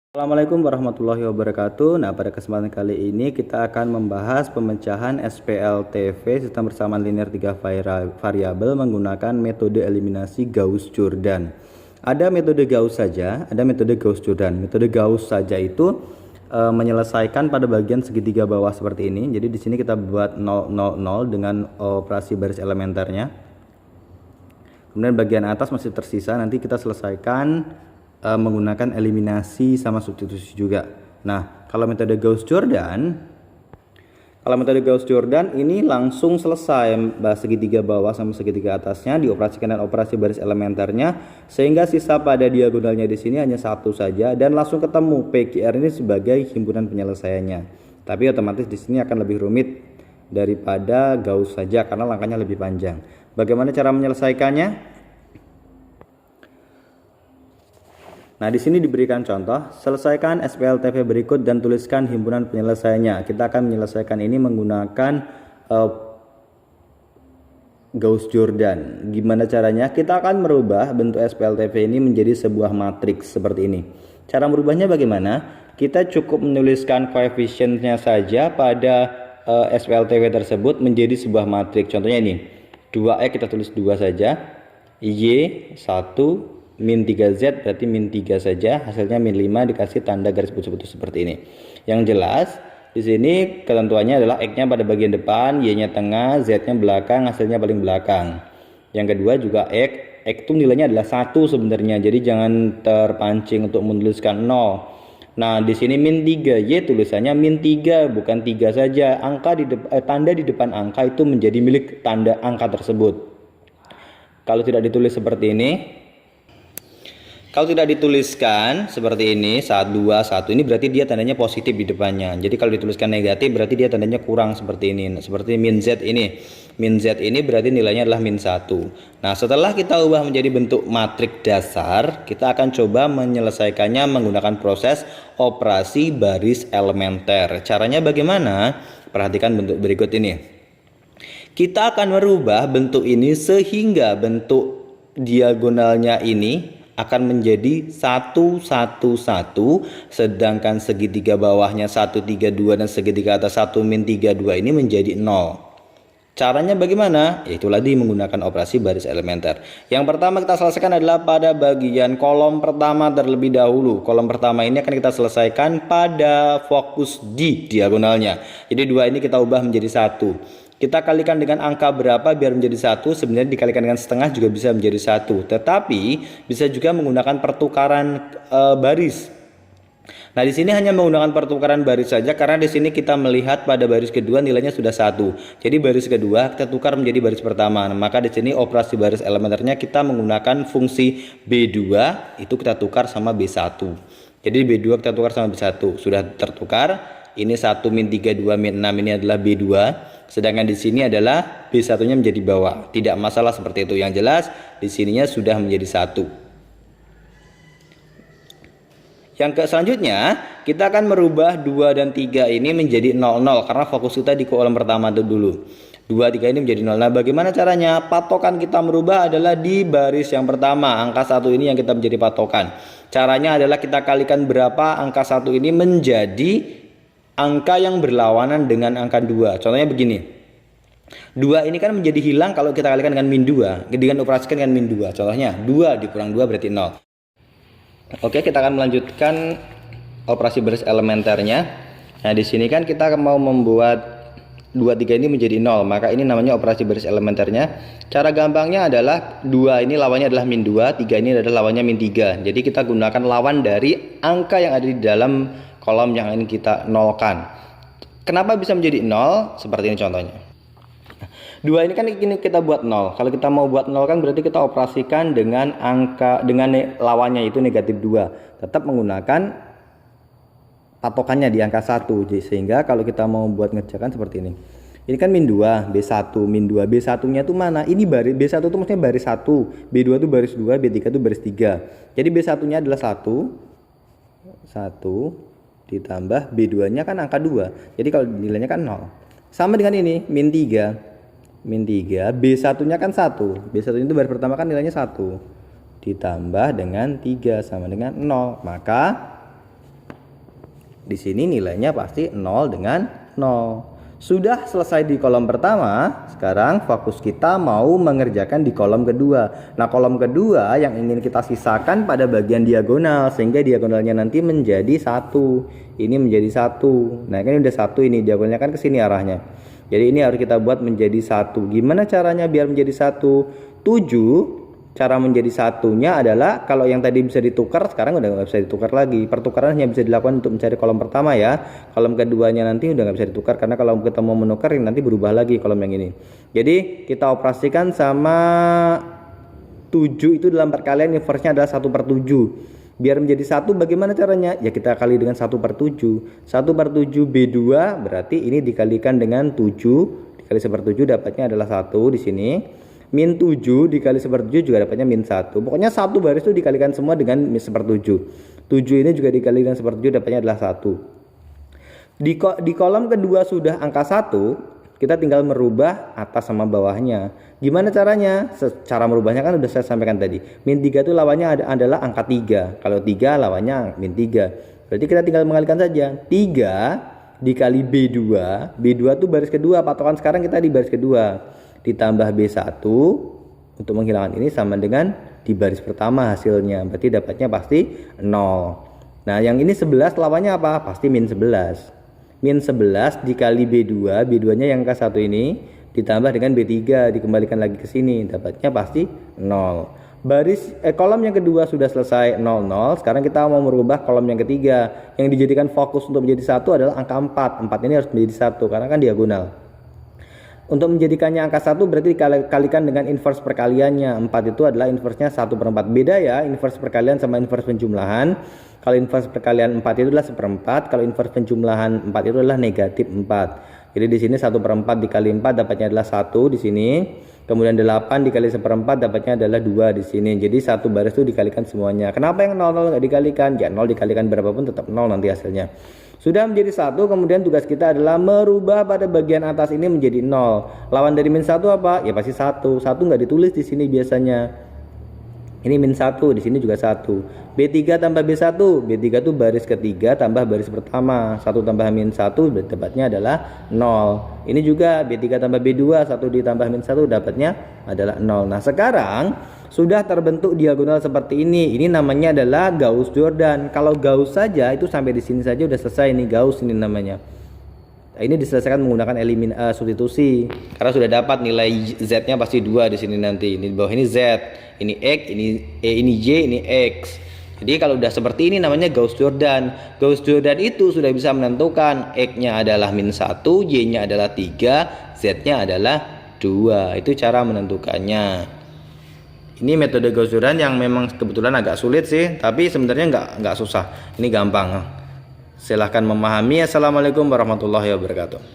Assalamualaikum warahmatullahi wabarakatuh. Nah, pada kesempatan kali ini kita akan membahas pemecahan SPLTV sistem persamaan linear 3 variabel menggunakan metode eliminasi Gauss-Jordan. Ada metode Gauss saja, ada metode Gauss-Jordan. Metode Gauss saja itu menyelesaikan pada bagian segitiga bawah seperti ini. Jadi di sini kita buat 0 0 0 dengan operasi baris elementernya. Kemudian bagian atas masih tersisa, nanti kita selesaikan menggunakan eliminasi sama substitusi juga. Nah, kalau metode Gauss-Jordan ini langsung selesai segitiga bawah sama segitiga atasnya dioperasikan dengan operasi baris elementernya, sehingga sisa pada diagonalnya di sini hanya satu saja dan langsung ketemu PQR ini sebagai himpunan penyelesaiannya. Tapi otomatis di sini akan lebih rumit daripada Gauss saja karena langkahnya lebih panjang. Bagaimana cara menyelesaikannya? Nah, di sini diberikan contoh, selesaikan SPLTV berikut dan tuliskan himpunan penyelesaiannya. Kita akan menyelesaikan ini menggunakan Gauss-Jordan. Gimana caranya? Kita akan merubah bentuk SPLTV ini menjadi sebuah matriks seperti ini. Cara merubahnya bagaimana? Kita cukup menuliskan koefisiennya saja pada SPLTV tersebut menjadi sebuah matriks. Contohnya ini, 2X kita tulis 2 saja, Y 1, min 3Z berarti min 3 saja, hasilnya min 5 dikasih tanda garis putus-putus seperti ini. Yang jelas di sini ketentuannya adalah X-nya pada bagian depan, Y-nya tengah, Z-nya belakang, hasilnya paling belakang. Yang kedua juga X itu nilainya adalah 1 sebenarnya, jadi jangan terpancing untuk menuliskan 0. Nah, di sini min 3Y tulisannya min 3 bukan 3 saja. Tanda di depan angka itu menjadi milik tanda angka tersebut. Kalau tidak ditulis seperti ini, kalau tidak dituliskan seperti ini, 1, 2, 1 ini berarti dia tandanya positif di depannya. Jadi kalau dituliskan negatif berarti dia tandanya kurang seperti ini. Seperti min Z ini. Min Z ini berarti nilainya adalah min 1. Nah, setelah kita ubah menjadi bentuk matriks dasar, kita akan coba menyelesaikannya menggunakan proses operasi baris elementer. Caranya bagaimana? Perhatikan bentuk berikut ini. Kita akan merubah bentuk ini sehingga bentuk diagonalnya ini akan menjadi 1, 1, 1, sedangkan segitiga bawahnya 1, 3, 2 dan segitiga atas 1, min 3, 2 ini menjadi 0. Caranya bagaimana? Yaitu tadi menggunakan operasi baris elementer. Yang pertama kita selesaikan adalah pada bagian kolom pertama terlebih dahulu. Kolom pertama ini akan kita selesaikan pada fokus di diagonalnya. Jadi 2 ini kita ubah menjadi 1. Kita kalikan dengan angka berapa biar menjadi 1, sebenarnya dikalikan dengan setengah juga bisa menjadi 1. Tetapi bisa juga menggunakan pertukaran baris. Nah, di sini hanya menggunakan pertukaran baris saja karena di sini kita melihat pada baris kedua nilainya sudah 1. Jadi baris kedua kita tukar menjadi baris pertama. Nah, maka di sini operasi baris elementernya kita menggunakan fungsi B2 itu kita tukar sama B1. Jadi B2 kita tukar sama B1. Sudah tertukar. Ini 1 min 3 2 min 6 ini adalah B2. Sedangkan di sini adalah B1-nya menjadi bawah. Tidak masalah seperti itu. Yang jelas di sininya sudah menjadi 1. Yang selanjutnya kita akan merubah 2 dan 3 ini menjadi 0 0 karena fokus kita di kolom pertama itu dulu. 2 3 ini menjadi 0. Nah, bagaimana caranya? Patokan kita merubah adalah di baris yang pertama. Angka 1 ini yang kita menjadi patokan. Caranya adalah kita kalikan berapa angka 1 ini menjadi angka yang berlawanan dengan angka 2. Contohnya begini. 2 ini kan menjadi hilang kalau kita kalikan dengan min 2. Dengan operasikan dengan min 2. Contohnya 2 dikurang 2 berarti 0. Oke, kita akan melanjutkan operasi baris elementernya. Nah, di sini kan kita mau membuat 2 3 ini menjadi 0. Maka ini namanya operasi baris elementernya. Cara gampangnya adalah 2 ini lawannya adalah min 2, 3 ini adalah lawannya min 3. Jadi kita gunakan lawan dari angka yang ada di dalam kolom yang ingin kita nolkan. Kenapa bisa menjadi 0? Seperti ini contohnya. 2 ini kan kita buat 0. Kalau kita mau buat 0 kan berarti kita operasikan dengan angka lawannya itu negatif 2. Tetap menggunakan patokannya di angka 1. Sehingga kalau kita mau buat ngerjakan seperti ini. Ini kan min 2, B1, min 2. B1-nya itu mana? Ini baris B1 itu maksudnya baris 1, B2 itu baris 2, B3 itu baris 3. Jadi B1-nya adalah 1 ditambah B2-nya kan angka 2. Jadi kalau nilainya kan 0. Sama dengan ini, min 3. Min 3, B1-nya kan 1. B1 itu baris pertama kan nilainya 1. Ditambah dengan 3 sama dengan 0. Maka di sini nilainya pasti 0 dengan 0. Sudah selesai di kolom pertama, sekarang fokus kita mau mengerjakan di kolom kedua. Nah, kolom kedua yang ingin kita sisakan pada bagian diagonal, sehingga diagonalnya nanti menjadi 1. Ini menjadi 1. Nah, kan udah 1 ini, diagonalnya kan ke sini arahnya. Jadi ini harus kita buat menjadi 1. Gimana caranya biar menjadi 1? 7. Cara menjadi satunya adalah kalau yang tadi bisa ditukar, sekarang udah nggak bisa ditukar lagi. Pertukaran hanya bisa dilakukan untuk mencari kolom pertama ya. Kolom keduanya nanti udah nggak bisa ditukar, karena kalau kita mau menukar nanti berubah lagi kolom yang ini. Jadi kita operasikan sama 7 itu dalam perkalian inverse-nya adalah 1/7. Biar menjadi 1 bagaimana caranya? Ya kita kali dengan 1/7. 1/7 B2 berarti ini dikalikan dengan 7. Dikali 1/7 dapatnya adalah 1 di sini. Min 7 dikali 1/7 juga dapatnya min 1. Pokoknya satu baris itu dikalikan semua dengan min 1/7. 7 ini juga dikalikan 1/7 dapatnya adalah 1. Di kolom kedua sudah angka 1, kita tinggal merubah atas sama bawahnya. Gimana caranya? Cara merubahnya kan udah saya sampaikan tadi. Min 3 itu lawannya adalah angka 3. Kalau 3 lawannya min 3. Berarti kita tinggal mengalihkan saja. 3 dikali B2. B2 itu baris kedua. Patokan sekarang kita di baris kedua. Ditambah B1 untuk menghilangkan ini sama dengan di baris pertama hasilnya, berarti dapatnya pasti 0. Nah yang ini 11 lawannya apa? Pasti min 11. Min 11 dikali B2, B2 nya yang ke 1 ini ditambah dengan B3 dikembalikan lagi ke sini, dapatnya pasti 0. Kolom yang kedua sudah selesai 0, 0. Sekarang kita mau merubah kolom yang ketiga, yang dijadikan fokus untuk menjadi 1 adalah angka 4. 4 ini harus menjadi 1 karena kan diagonal. Untuk menjadikannya angka 1 berarti dikalikan dengan inverse perkaliannya. 4 itu adalah inverse-nya 1/4. Beda ya, inverse perkalian sama inverse penjumlahan. Kalau inverse perkalian 4 itu adalah 1/4. Kalau inverse penjumlahan 4 itu adalah negatif 4. Jadi di sini 1/4 dikali 4 dapatnya adalah 1 di sini. Kemudian 8 dikali 1/4 dapatnya adalah 2 di sini. Jadi satu baris itu dikalikan semuanya. Kenapa yang 0 nggak dikalikan? Ya 0 dikalikan berapapun tetap 0 nanti hasilnya. Sudah menjadi 1, kemudian tugas kita adalah merubah pada bagian atas ini menjadi 0. Lawan dari min 1 apa? Ya pasti 1. 1 nggak ditulis di sini biasanya. Ini min 1, di sini juga 1. B3 tambah B1. B3 itu baris ketiga tambah baris pertama. 1 tambah min 1 dapatnya adalah 0. Ini juga B3 tambah B2, 1 ditambah min 1 dapatnya adalah 0. Nah, sekarang sudah terbentuk diagonal seperti ini. Ini namanya adalah Gauss-Jordan. Kalau Gauss saja itu sampai di sini saja udah selesai, ini Gauss ini namanya. Nah, ini diselesaikan menggunakan substitusi. Karena sudah dapat nilai Z-nya pasti 2 di sini nanti. Ini di bawah ini Z, ini X, ini E, ini Y, ini X. Jadi kalau udah seperti ini namanya Gauss-Jordan. Gauss-Jordan itu sudah bisa menentukan X-nya adalah min 1, Y-nya adalah 3, Z-nya adalah 2. Itu cara menentukannya. Ini metode Gauss-Jordan yang memang kebetulan agak sulit sih, tapi sebenarnya nggak susah. Ini gampang. Silahkan memahami. Assalamualaikum warahmatullahi wabarakatuh.